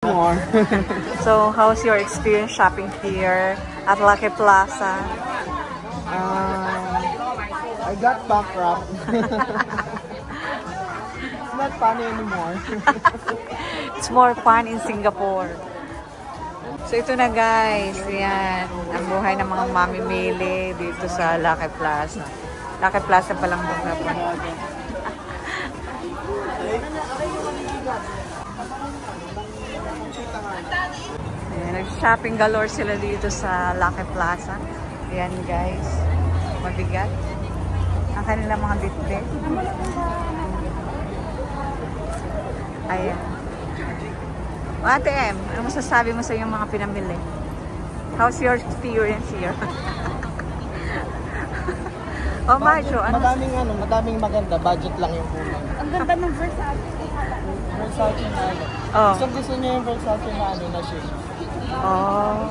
More. So, how's your experience shopping here at Lucky Plaza? I got bankrupt. It's not funny anymore. It's more fun in Singapore. So, ito na guys. Yan. Ang buhay ng mga mamimili dito sa Lucky Plaza. Lucky Plaza palang buka pa. Nag-shopping galore sila dito sa Lucky Plaza. Ayan guys. Mabigat. Ang kanilang mga bitbit. Ayan. Ate M, ano masasabi mo sa iyong mga pinamili? How's your experience here? Oh, Majo. Madaming maganda. Budget lang yung kulang. Ang ganda ng Versace. Versace na ano. Oh. Gusto niya yung Versace na ano na shade. Oh.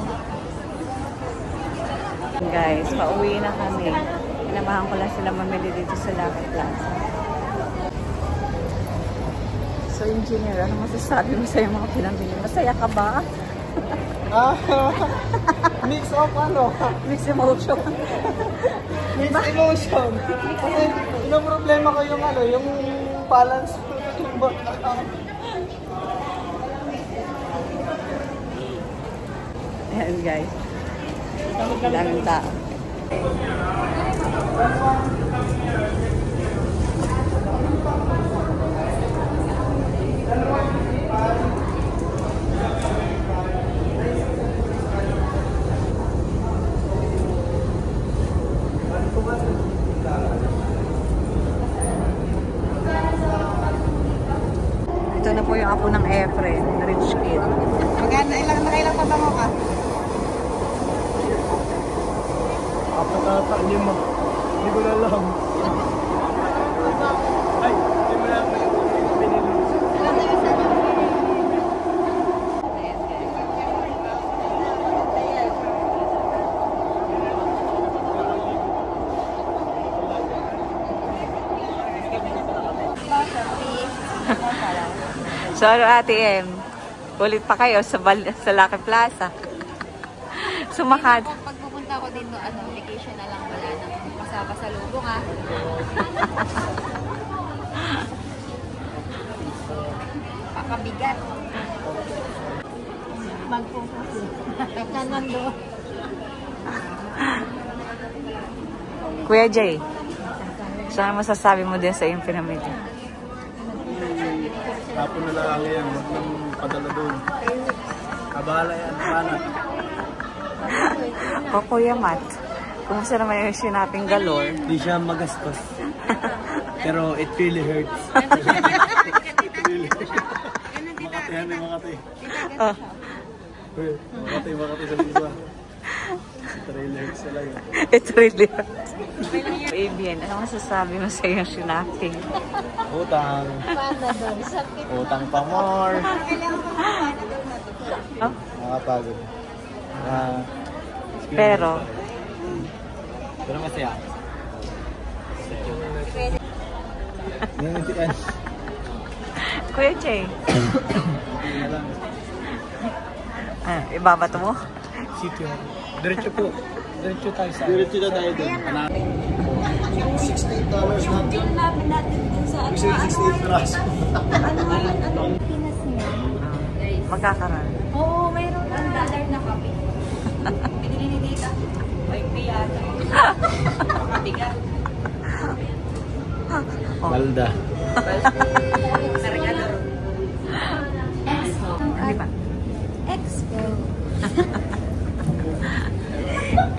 Guys, pauwi na kami. Pinamahan ko lang sila mamili dito sa Lucky Plaza. So, engineer, ano masasabi mo sa mga pinamili? Masaya ka ba? Mix of ano? Mixed emotion. Mixed emotion. Kasi yung problema ko yung ano, yung balance. Ayan guys. Daming tao. Ito na po yung apo ng Efren, rich kid. Nakailang pa ba mo ka? Apatata, lima. Hindi ko na alam. Ay, hindi mo na alam yung pinili. So, ano Ate M? Ulit pa kayo sa Lucky Plaza. Sumakad. Pag pupunta ko dito, vacation na lang, wala nang pasalubong Pakabigat. Magpupusin. Kanan doon. Kuya Jay, so ano masasabi mo din sa iyong pinamili? Tapon na lang yan, huwag nang padala doon. Kabahala yan, paano? O Kuya Matt, kumusta naman yung shopping galore? Hindi siya magastos. Pero it really hurts. Makati yan, Makati. Makati sa lingwa. It really hurts talaga. It really hurts. Avian, ano masasabi mo sa iyong shopping? Utang. Utang pa more. Oh? Nakapagod. Pero masaya. Kuya Jay, ibabato mo? Sitio. Diretso po. Diretso tayo sa... Diretso na tayo doon. $68 natin. $68 pesos. Pinas niya. Magkakaroon. Oo, mayroon ang dollar na kape. Pinili ni Tita. May piyata. Bigat. Malda. Sargador. Hindi ba? Expo.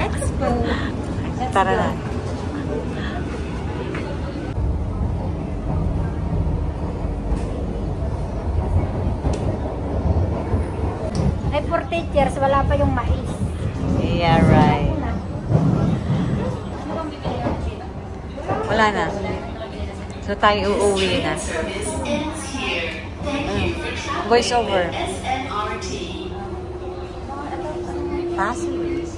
Expo. Tara na. Ay, for teachers, wala pa yung mais. Yeah, right. Wala na. So tayo uuwi na. Voice over. Passwords.